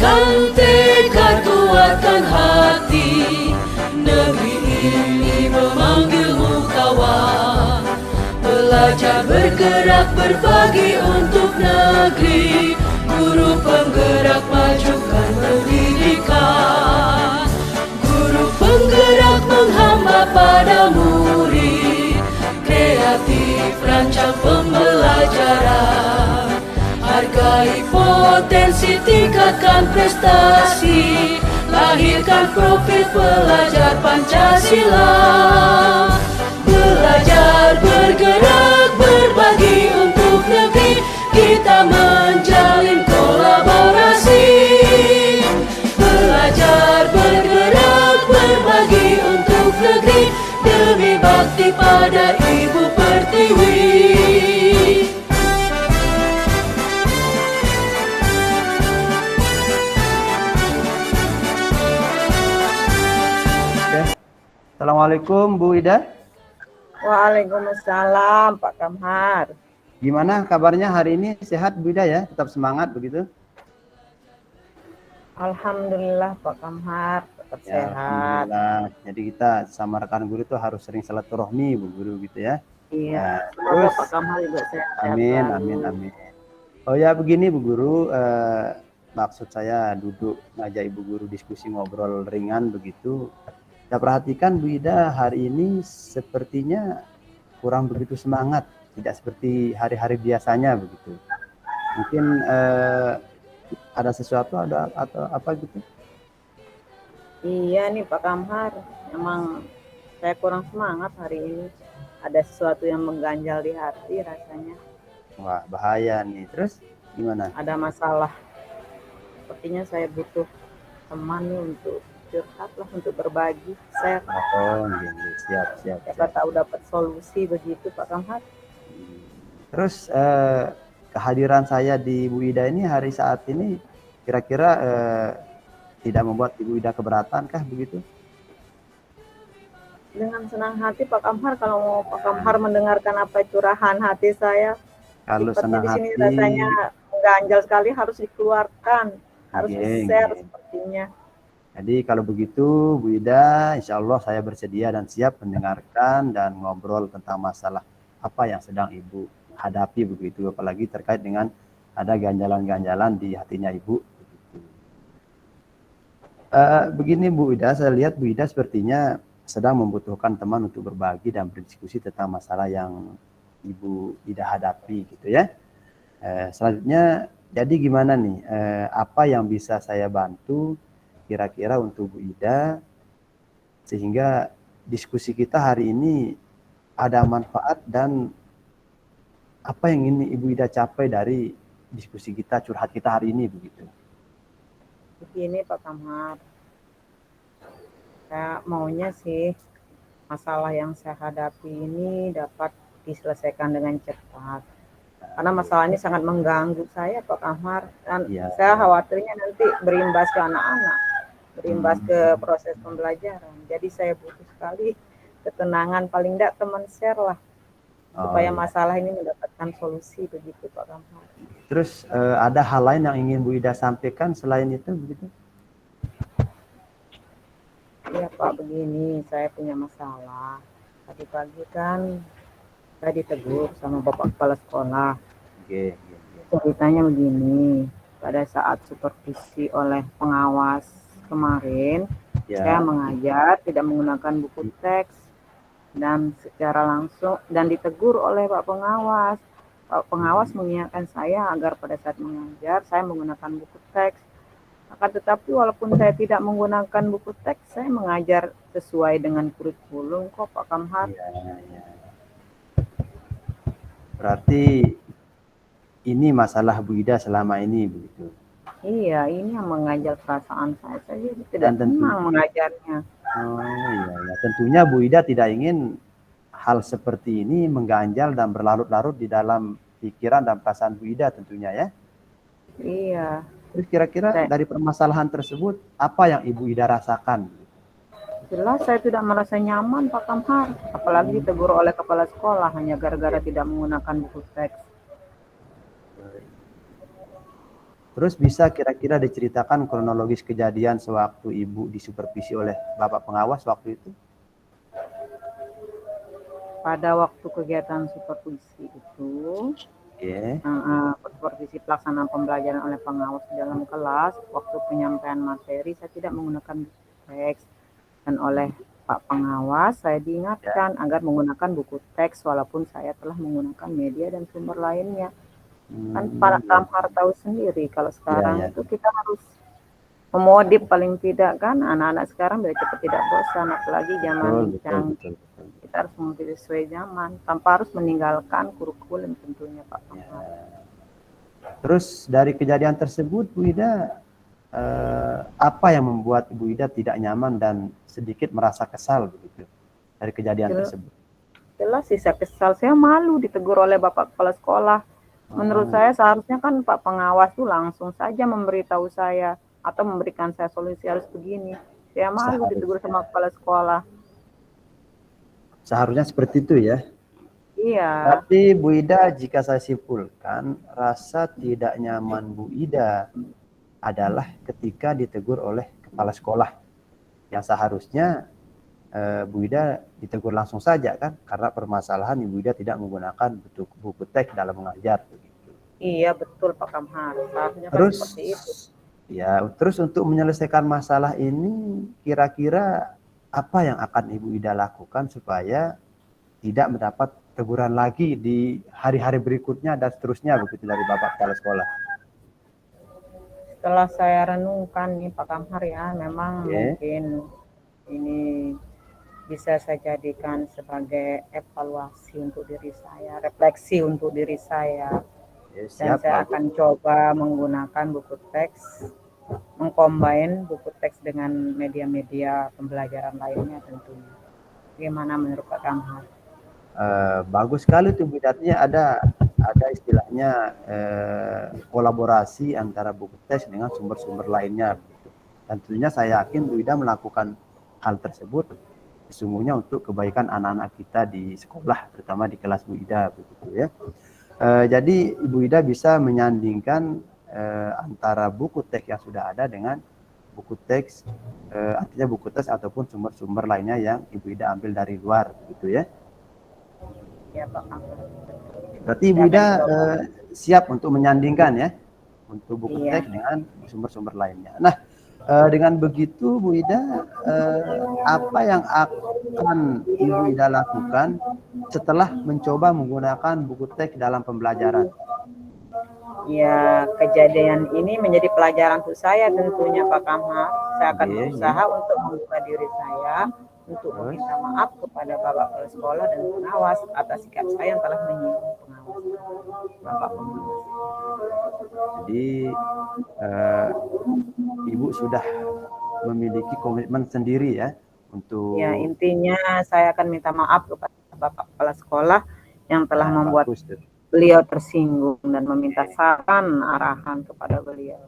Kuatkan tekad, kuatkan hati, negeri ini memanggilmu kawan. Belajar, bergerak, berbagi untuk negeri, guru penggerak majukan pendidikan. Guru penggerak menghamba pada murid, kreatif rancang pembelajaran. Hargai potensi, tingkatkan prestasi, lahirkan profil pelajar Pancasila. Belajar, bergerak, berbagi untuk negeri, kita menjalin kolaborasi. Belajar, bergerak, berbagi untuk negeri, demi bakti pada Ibu Pertiwi. Assalamualaikum Bu Ida. Waalaikumsalam Pak Kamhar. Gimana kabarnya hari ini? Sehat Bu Ida ya? Tetap semangat begitu? Alhamdulillah Pak Kamhar, tetap Ya, sehat. alhamdulillah. Jadi kita sama rekan guru itu harus sering silaturahmi Bu Guru gitu ya. Iya, semoga Terus Pak Kamhar juga sehat. amin, selalu. amin, amin. Oh ya begini Bu Guru, maksud saya duduk ngajak Ibu Guru diskusi ngobrol ringan begitu. Saya perhatikan Bu Ida hari ini sepertinya kurang begitu semangat, tidak seperti hari-hari biasanya begitu. Mungkin ada sesuatu atau apa gitu? Iya nih Pak Kamhar, emang saya kurang semangat hari ini. Ada sesuatu yang mengganjal di hati rasanya. Wah bahaya nih. Terus gimana? Ada masalah. Sepertinya saya butuh teman nih untuk curhat lah, untuk berbagi. Saya Oh gitu. Siap. siapa tahu dapat solusi begitu Pak Kamhar. Terus kehadiran saya di Bu Ida ini hari saat ini kira-kira tidak membuat Ibu Ida keberatan kah begitu? Dengan senang hati Pak Kamhar, kalau mau Pak Kamhar mendengarkan apa curahan hati saya. Kalau Sifatnya senang di sini hati, rasanya ganjal sekali, harus dikeluarkan, harus di-share sepertinya. Jadi kalau begitu Bu Ida, insya Allah saya bersedia dan siap mendengarkan dan ngobrol tentang masalah apa yang sedang Ibu hadapi begitu, apalagi terkait dengan ada ganjalan-ganjalan di hatinya Ibu. Begini Bu Ida, saya lihat Bu Ida sepertinya sedang membutuhkan teman untuk berbagi dan berdiskusi tentang masalah yang Ibu Ida hadapi gitu ya. Selanjutnya, jadi gimana nih? Apa yang bisa saya bantu kira-kira untuk Bu Ida sehingga diskusi kita hari ini ada manfaat dan apa yang ingin Ibu Ida capai dari diskusi kita, curhat kita hari ini begitu? Begini Pak Kamhar, saya maunya sih masalah yang saya hadapi ini dapat diselesaikan dengan cepat. Karena masalah ini sangat mengganggu saya Pak Kamhar, dan saya khawatirnya nanti berimbas ke anak-anak, berimbas ke proses pembelajaran. Jadi saya butuh sekali ketenangan, paling tidak teman share lah, supaya masalah ini mendapatkan solusi begitu Pak Kamhar. Terus ada hal lain yang ingin Bu Ida sampaikan selain itu begitu? Ya Pak, begini, saya punya masalah. Tadi pagi kan saya ditegur sama Bapak Kepala Sekolah. Ceritanya begini, pada saat supervisi oleh pengawas kemarin, saya mengajar tidak menggunakan buku teks dan secara langsung dan ditegur oleh Pak Pengawas. Pak Pengawas mengingatkan saya agar pada saat mengajar saya menggunakan buku teks. Akan tetapi walaupun saya tidak menggunakan buku teks, saya mengajar sesuai dengan kurikulum kok Pak Kamhar. Berarti ini masalah Bu Ida selama ini begitu? Iya, ini yang mengganjal perasaan saya tidak senang mengajarnya. Oh iya, tentunya Bu Ida tidak ingin hal seperti ini mengganjal dan berlarut-larut di dalam pikiran dan perasaan Bu Ida tentunya ya. Iya. Terus kira-kira dari permasalahan tersebut apa yang Ibu Ida rasakan? Jelas saya tidak merasa nyaman Pak Kamhar, apalagi ditegur oleh kepala sekolah hanya gara-gara tidak menggunakan buku teks. Terus bisa kira-kira diceritakan kronologis kejadian sewaktu Ibu disupervisi oleh Bapak pengawas waktu itu? Pada waktu kegiatan supervisi itu, Oke. supervisi pelaksanaan pembelajaran oleh pengawas di dalam kelas, waktu penyampaian materi saya tidak menggunakan teks, dan oleh Pak Pengawas saya diingatkan agar menggunakan buku teks walaupun saya telah menggunakan media dan sumber lainnya. Kan Pak Kamhar tahu sendiri kalau sekarang itu kita harus memodif paling tidak kan, anak-anak sekarang biar cepat tidak bosan, apalagi zaman canggih. Kita harus mengikuti sesuai zaman tanpa harus meninggalkan kurikulum tentunya Pak Kamhar. Terus dari kejadian tersebut Bu Ida, apa yang membuat Ibu Ida tidak nyaman dan sedikit merasa kesal begitu dari kejadian tersebut? Jelas sih saya kesal, saya malu ditegur oleh Bapak Kepala Sekolah. Menurut saya seharusnya kan Pak Pengawas tuh langsung saja memberitahu saya atau memberikan saya solusi harus begini. Saya malu ditegur sama Kepala Sekolah. Seharusnya seperti itu ya? Iya. Tapi Bu Ida, jika saya simpulkan, rasa tidak nyaman Bu Ida adalah ketika ditegur oleh kepala sekolah. Yang seharusnya Bu Ida ditegur langsung saja kan, karena permasalahan Ibu Ida tidak menggunakan buku teks dalam mengajar. Iya betul Pak Kamhar, seharusnya kan Terus, seperti itu. Ya, terus untuk menyelesaikan masalah ini, kira-kira apa yang akan Ibu Ida lakukan supaya tidak mendapat teguran lagi di hari-hari berikutnya dan seterusnya begitu dari Bapak Kepala Sekolah? Setelah saya renungkan nih Pak Kamhar ya, memang mungkin ini bisa saya jadikan sebagai evaluasi untuk diri saya, refleksi untuk diri saya. Dan saya akan coba menggunakan buku teks, mengcombine buku teks dengan media-media pembelajaran lainnya tentunya. Bagaimana menurut Pak Kamhar? Bagus sekali tuh Bu Ida, ada istilahnya kolaborasi antara buku teks dengan sumber-sumber lainnya. Dan tentunya saya yakin Bu Ida melakukan hal tersebut sesungguhnya untuk kebaikan anak-anak kita di sekolah, terutama di kelas Bu Ida begitu ya. Jadi Ibu Ida bisa menyandingkan antara buku teks yang sudah ada dengan buku teks, artinya buku teks ataupun sumber-sumber lainnya yang Ibu Ida ambil dari luar begitu ya. Ya Pak. Berarti Ibu Ida siap untuk menyandingkan ya, untuk buku teks dengan sumber-sumber lainnya. Nah, dengan begitu Bu Ida, apa yang akan Ibu Ida lakukan setelah mencoba menggunakan buku teks dalam pembelajaran? Ya, kejadian ini menjadi pelajaran untuk saya tentunya Pak Kamhar. Saya akan berusaha untuk membuka diri saya, untuk meminta maaf kepada Bapak Kepala Sekolah dan pengawas atas sikap saya yang telah menyinggung pengawas. Bapak pengawas. Jadi Ibu sudah memiliki komitmen sendiri ya untuk. Ya, intinya saya akan minta maaf kepada Bapak Kepala Sekolah yang telah membuat beliau tersinggung dan meminta saran arahan kepada beliau.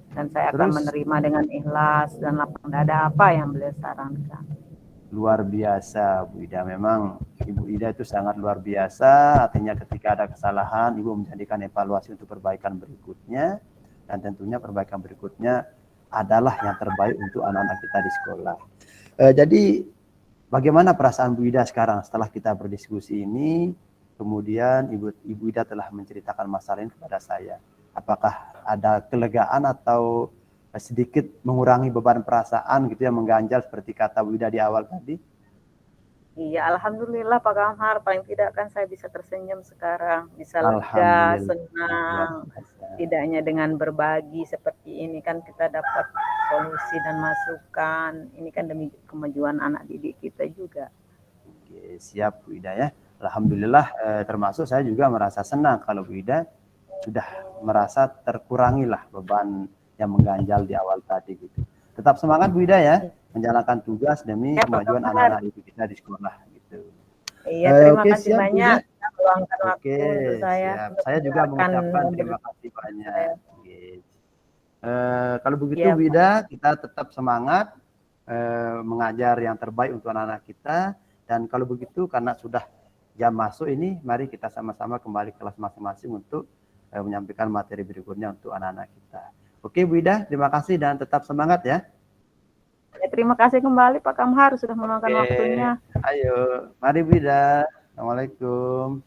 Dan saya akan menerima dengan ikhlas dan lapang dada apa yang beliau sarankan. Luar biasa Bu Ida, memang Ibu Ida itu sangat luar biasa, artinya ketika ada kesalahan Ibu menjadikan evaluasi untuk perbaikan berikutnya, dan tentunya perbaikan berikutnya adalah yang terbaik untuk anak-anak kita di sekolah. Jadi bagaimana perasaan Bu Ida sekarang setelah kita berdiskusi ini, kemudian Ibu Ida telah menceritakan masalah ini kepada saya? Apakah ada kelegaan atau sedikit mengurangi beban perasaan gitu yang mengganjal seperti kata Bu Ida di awal tadi? Iya, alhamdulillah Pak Kamhar, paling tidak kan saya bisa tersenyum sekarang, bisa lega, senang. Tidaknya dengan berbagi seperti ini kan kita dapat solusi dan masukan. Ini kan demi kemajuan anak didik kita juga. Oke, siap Bu Ida ya. Alhamdulillah, termasuk saya juga merasa senang kalau Bu Ida sudah merasa terkurangilah beban yang mengganjal di awal tadi gitu. Tetap semangat Bu Ida ya, menjalankan tugas demi kemajuan anak-anak didik kita di sekolah gitu. Iya, terima kasih banyak meluangkan waktu untuk saya. Saya juga mengucapkan terima kasih banyak. Kalau begitu Bu Ida, kita tetap semangat mengajar yang terbaik untuk anak-anak kita. Dan kalau begitu karena sudah jam masuk ini, mari kita sama-sama kembali ke kelas masing-masing untuk menyampaikan materi berikutnya untuk anak-anak kita. Oke Bu Ida, terima kasih dan tetap semangat ya. Terima kasih kembali Pak Kamhar sudah meluangkan waktunya. Ayo, mari Bu Ida. Assalamualaikum.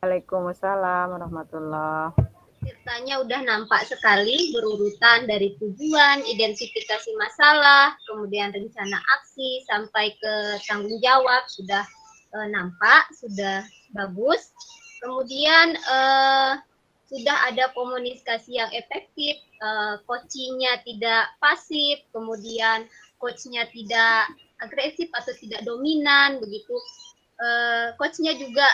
Waalaikumsalam warahmatullahi. Ceritanya udah nampak sekali berurutan dari tujuan, identifikasi masalah, kemudian rencana aksi sampai ke tanggung jawab sudah nampak, sudah bagus. Kemudian sudah ada komunikasi yang efektif, coachingnya tidak pasif, kemudian coachnya tidak agresif atau tidak dominan, begitu. Coachnya juga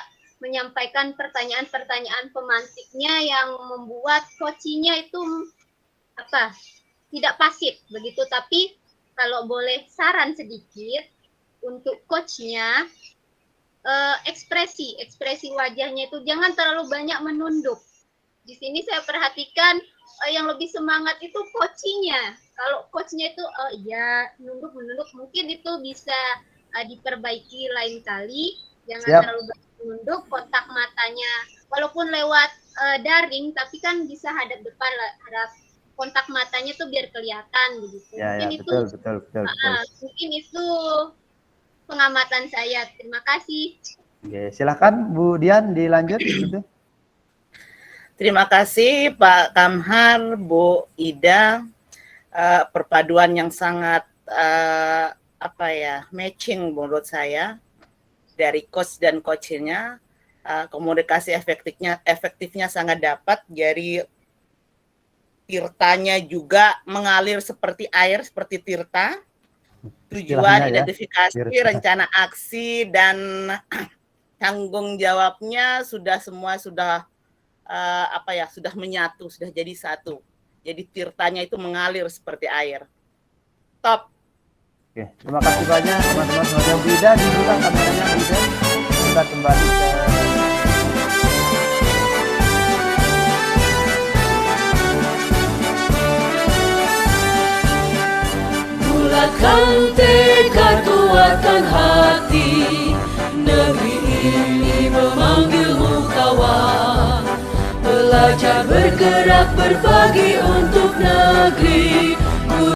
menyampaikan pertanyaan-pertanyaan pemantiknya yang membuat coachingnya itu tidak pasif, begitu. Tapi kalau boleh saran sedikit untuk coachnya, ekspresi wajahnya itu jangan terlalu banyak menunduk. Di sini saya perhatikan yang lebih semangat itu coachingnya. Kalau coachnya itu ya menunduk, mungkin itu bisa diperbaiki lain kali. Jangan terlalu banyak menunduk, kontak matanya walaupun lewat daring, tapi kan bisa hadap depan, hadap kontak matanya tuh biar kelihatan begitu. Mungkin itu betul. Mungkin itu pengamatan saya. Terima kasih. Oke, silakan Bu Dian dilanjut gitu. Terima kasih Pak Kamhar, Bu Ida, perpaduan yang sangat matching menurut saya dari coach dan coachnya. Komunikasi efektifnya sangat dapat. Jadi tirtanya juga mengalir seperti air, seperti tirta. Tujuan, identifikasi, rencana aksi, dan tanggung jawabnya sudah menyatu, sudah jadi satu. Jadi tirtanya itu mengalir seperti air. Top. Oke, terima kasih banyak teman-teman semuanya. Bu Ida, dibuka kameranya Bu Ida. Kita kembali ke bulatkan tekad, kuatkan hati. Negeri ini memanggilmu kawan. Belajar bergerak berbagi untuk negeri.